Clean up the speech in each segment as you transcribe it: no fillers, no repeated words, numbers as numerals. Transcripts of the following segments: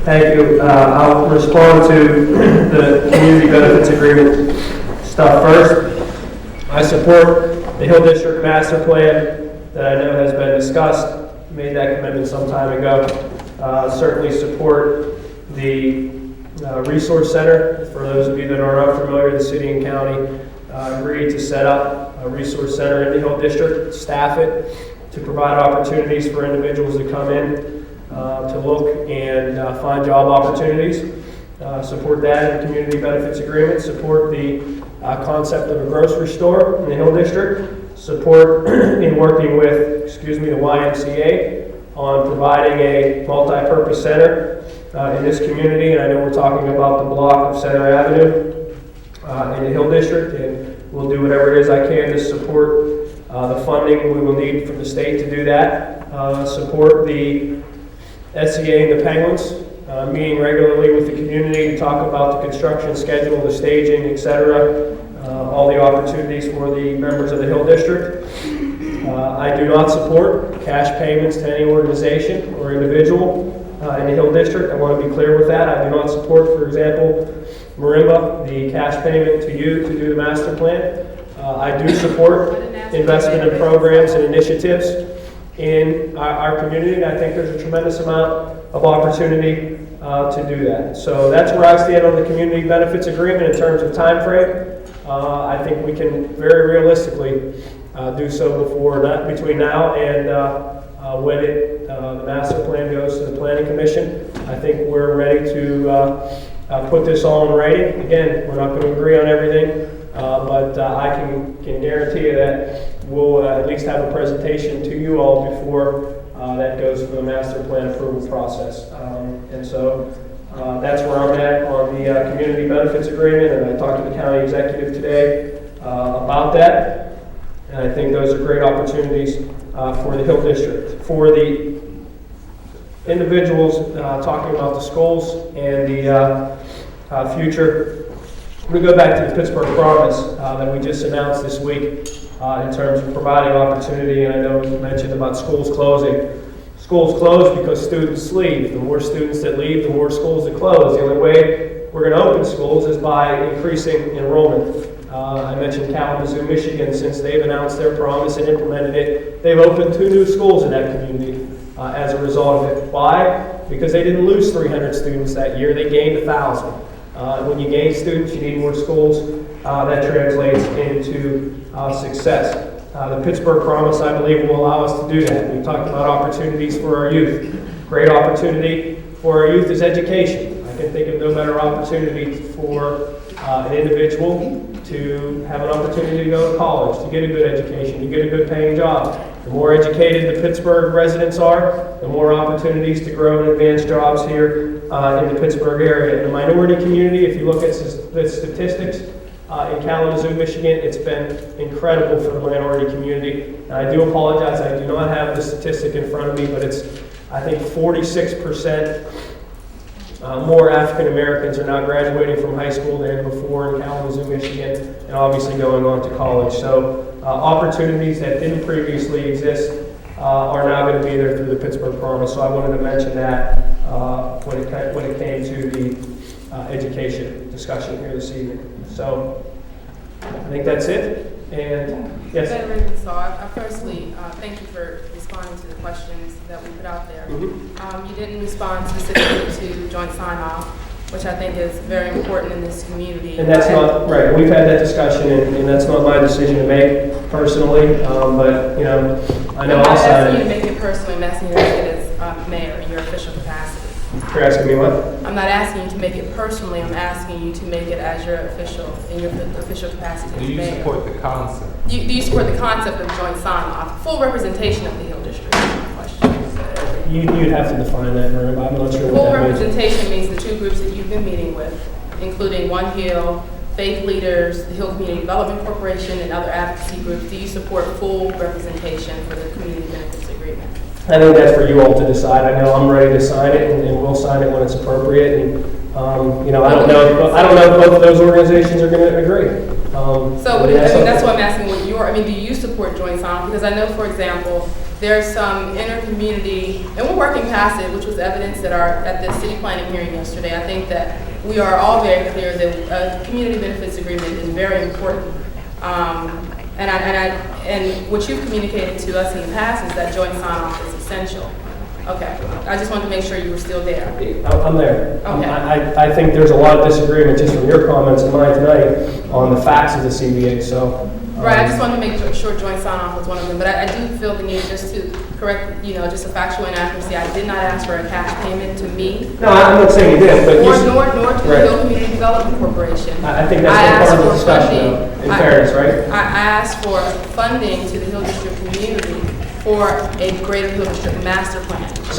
Thank you. I'll respond to the community benefits agreement stuff first. I support the Hill District Master Plan that I know has been discussed. Made that commitment some time ago. Certainly support the Resource Center. For those of you that are unfamiliar, the city and county agreed to set up a Resource Center in the Hill District, staff it, to provide opportunities for individuals to come in to look and find job opportunities. Support that in the community benefits agreement. Support the concept of a grocery store in the Hill District. Support in working with, the YMCA on providing a multi-purpose center in this community. And I know we're talking about the block of Center Avenue in the Hill District, and we'll do whatever it is I can to support the funding we will need from the state to do that. Support the SCA and the Penguins, meeting regularly with the community to talk about the construction schedule, the staging, etc., all the opportunities for the members of the Hill District. I do not support cash payments to any organization or individual in the Hill District. I want to be clear with that. I do not support, for example, Marimba, the cash payment to you to do the master plan. I do support investment in programs and initiatives in our community, and I think there's a tremendous amount of opportunity to do that. So that's where I stand on the community benefits agreement in terms of time frame. I think we can very realistically do so between now and when the master plan goes to the planning commission. I think we're ready to put this all in writing. Again, we're not going to agree on everything, but I can guarantee you that we'll at least have a presentation to you all before that goes through the master plan approval process. And so that's where I'm at on the community benefits agreement, and I talked to the county executive today about that. And I think those are great opportunities for the Hill District. For the individuals talking about the schools and the future, we go back to the Pittsburgh Promise that we just announced this week in terms of providing opportunity. And I know you mentioned about schools closing. Schools close because students leave. The more students that leave, the more schools that close. The only way we're going to open schools is by increasing enrollment. I mentioned Kalamazoo, Michigan. Since they've announced their promise and implemented it, they've opened 2 new schools in that community as a result of it. Why? Because they didn't lose 300 students that year. They gained 1,000. When you gain students, you need more schools. That translates into success. The Pittsburgh Promise, I believe, will allow us to do that. We talked about opportunities for our youth. Great opportunity for our youth is education. I can think of no better opportunity for an individual to have an opportunity to go to college, to get a good education, to get a good paying job. The more educated the Pittsburgh residents are, the more opportunities to grow and advance jobs here in the Pittsburgh area. In the minority community, if you look at the statistics, in Kalamazoo, Michigan, it's been incredible for the minority community. And I do apologize, I do not have the statistic in front of me, but it's, I think, 46% more African Americans are now graduating from high school than before in Kalamazoo, Michigan, and obviously going on to college. So opportunities that didn't previously exist are now going to be there through the Pittsburgh Promise. So I wanted to mention that when it came to the education discussion here this evening. So I think that's it. And yes. Ravenstahl, firstly, thank you for responding to the questions that we put out there. You didn't respond specifically to joint sign-off, which I think is very important in this community. And that's not right. We've had that discussion, and that's not my decision to make personally. But I know I'll sign it. I'm asking you to make it personally. I'm asking you to make it as mayor in your official capacity. You're asking me what? I'm not asking you to make it personally. I'm asking you to make it as your official capacity as mayor. Do you support the concept? Do you support the concept of joint sign-off? Full representation of the Hill District is my question. You'd have to define that, Marim. I'm not sure what Full that means. representation means the 2 groups that you've been meeting with, including One Hill, faith leaders, the Hill Community Development Corporation, and other advocacy groups. Do you support full representation for the community benefits agreement? I think that's for you all to decide. I know I'm ready to sign it, and we'll sign it when it's appropriate. And I don't know if both of those organizations are going to agree. That's why I'm asking what your do you support joint sign-off? Because I know, for example, there's some inter-community, and we're working past it, which was evidenced at the city planning hearing yesterday. I think that we are all very clear that a community benefits agreement is very important. And what you've communicated to us in the past is that joint sign-off is essential. Okay, I just wanted to make sure you were still there. I'm there. Okay. I think there's a lot of disagreement just from your comments and mine tonight on the facts of the CBA, so. Right, I just wanted to make sure joint sign-off was one of them, but I do feel the need just to correct, just a factual inaccuracy. I did not ask for a cash payment to me. No, I'm not saying you did, but nor to the right. Hill Community Development Corporation. I think that's part of the discussion, though, in fairness, right? I asked for funding to the Hill District community for a Greater Hill District Master Plan. And I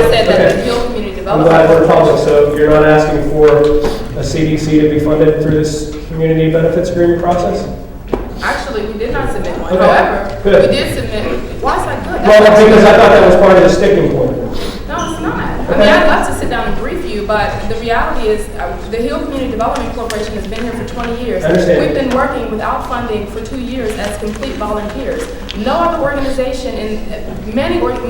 said that the Hill Community Development I'm glad we're Corporation. public, so you're not asking for a CDC to be funded through this community benefits agreement process? Actually, we did not submit one. Okay. However, Good. we did submit. Why is that good? Well, because I thought that was part of the sticking point. No, it's not. I mean, I'd love to sit down and brief you, but the reality is the Hill Community Development Corporation has been here for 20 years. I understand. We've been working without funding for 2 years as complete volunteers. No other organization,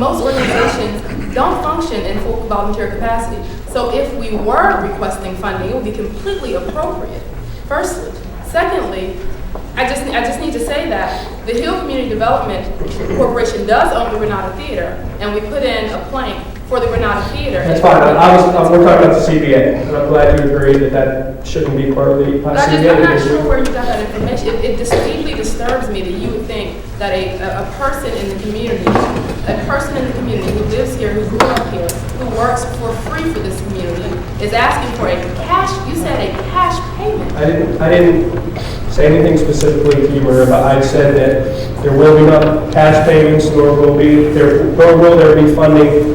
most organizations don't function in full volunteer capacity. So if we were requesting funding, it would be completely appropriate, firstly. Secondly, I just need to say that the Hill Community Development Corporation does own the Granada Theater, and we put in a plank for the Granada Theater. That's fine. We're talking about the CBA, and I'm glad you agree that that shouldn't be part of the But CBA. I'm not sure where you got that information. It just deeply disturbs me that you would think that a person in the community who lives here, who grew up here, who works for free for this community, is asking for a cash, you said a cash payment. I didn't say anything specifically to you, Maria, but I said that there will be not cash payments, nor will there be funding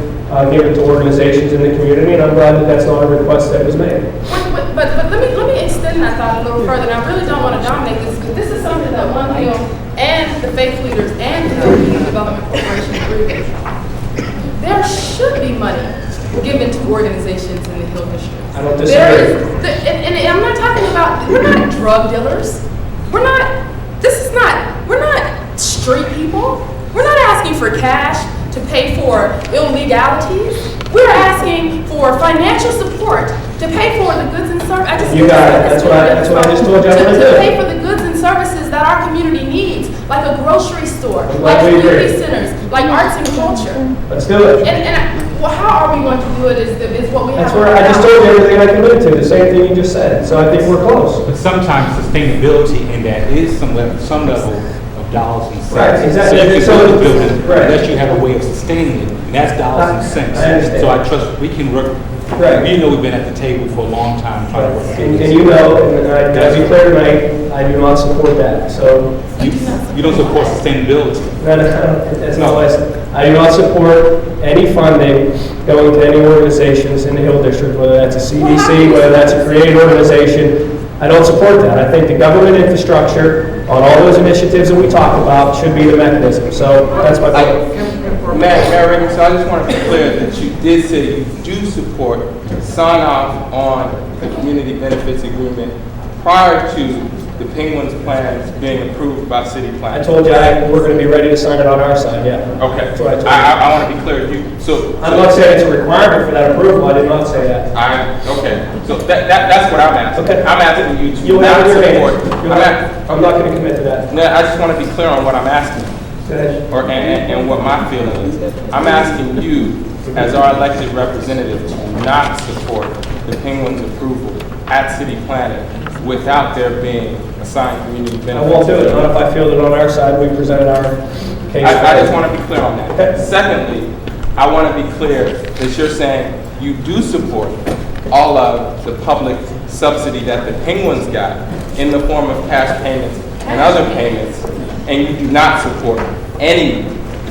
given to organizations in the community, and I'm glad that that's not a request that was made. But let me extend that thought a little further, and I really don't want to dominate this, because this is something that One Hill and the Faith Leaders and the Hill Community Development Corporation agree with. There should be money given to organizations in the Hill District. I don't disagree. And I'm not talking about, we're not drug dealers. We're not street people. We're not asking for cash to pay for illegalities. We're asking for financial support to pay for the goods and services. You got it. That's what I just told you I would do. To pay for the goods and services that our community needs, like a grocery store, like community centers, like arts and culture. Let's do it. Well, how are we going to do it is what we have. That's where I just told you everything I committed to, the same thing you just said. So I think we're close. But sometimes sustainability in that is some level of dollars and cents. Right, exactly. So you can build a building Right. unless you have a way of sustaining it, and that's dollars and cents. I understand. So I trust we can work. Right. We know we've been at the table for a long time trying to work through And this. you know, and I gotta be clear tonight, I do not support that. So, You don't support sustainability. no, that's not what I said. I do not support any funding going to any organizations in the Hill District, whether that's a CDC, whether that's a creative organization. I don't support that. I think the government infrastructure on all those initiatives that we talked about should be the mechanism. So that's my point. Mayor, so I just want to be clear that you did say you do support sign off on the community benefits agreement prior to the Penguins plans being approved by city I planning. told you we're going to be ready to sign it on our side, yeah. Okay, That's what I told you. I want to be clear with you. I'm not saying it's a requirement for that approval. I did not say that. Okay, so that's what I'm asking. Okay. I'm asking you to You'll have not it in your support. hands. I'm not going to commit to that. No, I just want to be clear on what I'm asking. Go ahead. And what my feeling is. I'm asking you, as our elected representative, to not support the Penguins approval at city planning without there being assigned community benefits. I won't do it, not if I feel that on our side we presented our case. I just want to be clear on that. Okay. Secondly, I want to be clear that you're saying you do support all of the public subsidy that the Penguins got in the form of cash payments and other payments, and you do not support any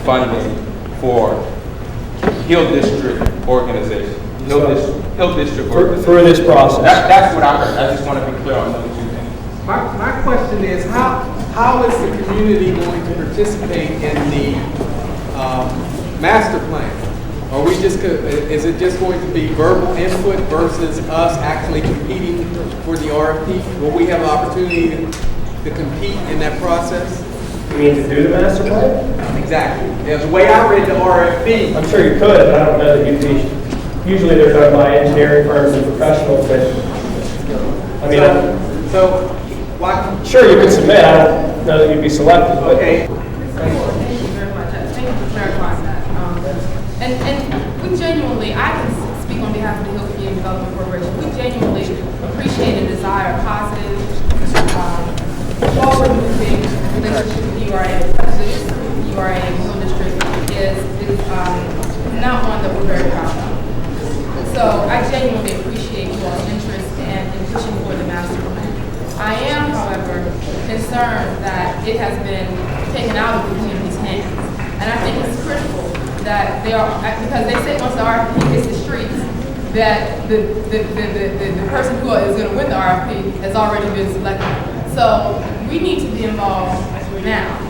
funding for Hill District organization. Hill District organization. Through this process. That's what I heard. I just want to be clear on those two things. My question is, how is the community going to participate in the master plan? Are we just, is it just going to be verbal input versus us actually competing for the RFP? Will we have an opportunity to compete in that process? You mean to do the master plan? Exactly. There's a way I read the RFP. I'm sure you could, but I don't know that you'd be, usually they're done by engineering firms and professionals, but, I mean, So, why, sure, you could submit, I don't know that you'd be selected, but. okay, Thank you very much. Thank you for clarifying that. And we genuinely, I can speak on behalf of the Hill Community Development Corporation, we genuinely appreciate and desire a positive, forward-moving relationship with URA. This URA and Hill District is not one that we're very proud of. So I genuinely appreciate you all's interest in pushing for the master plan. I am, however, concerned that it has been taken out of the community's hands. And I think it's critical that they are, because they say once the RFP hits the streets, that the person who is going to win the RFP has already been selected. So we need to be involved now.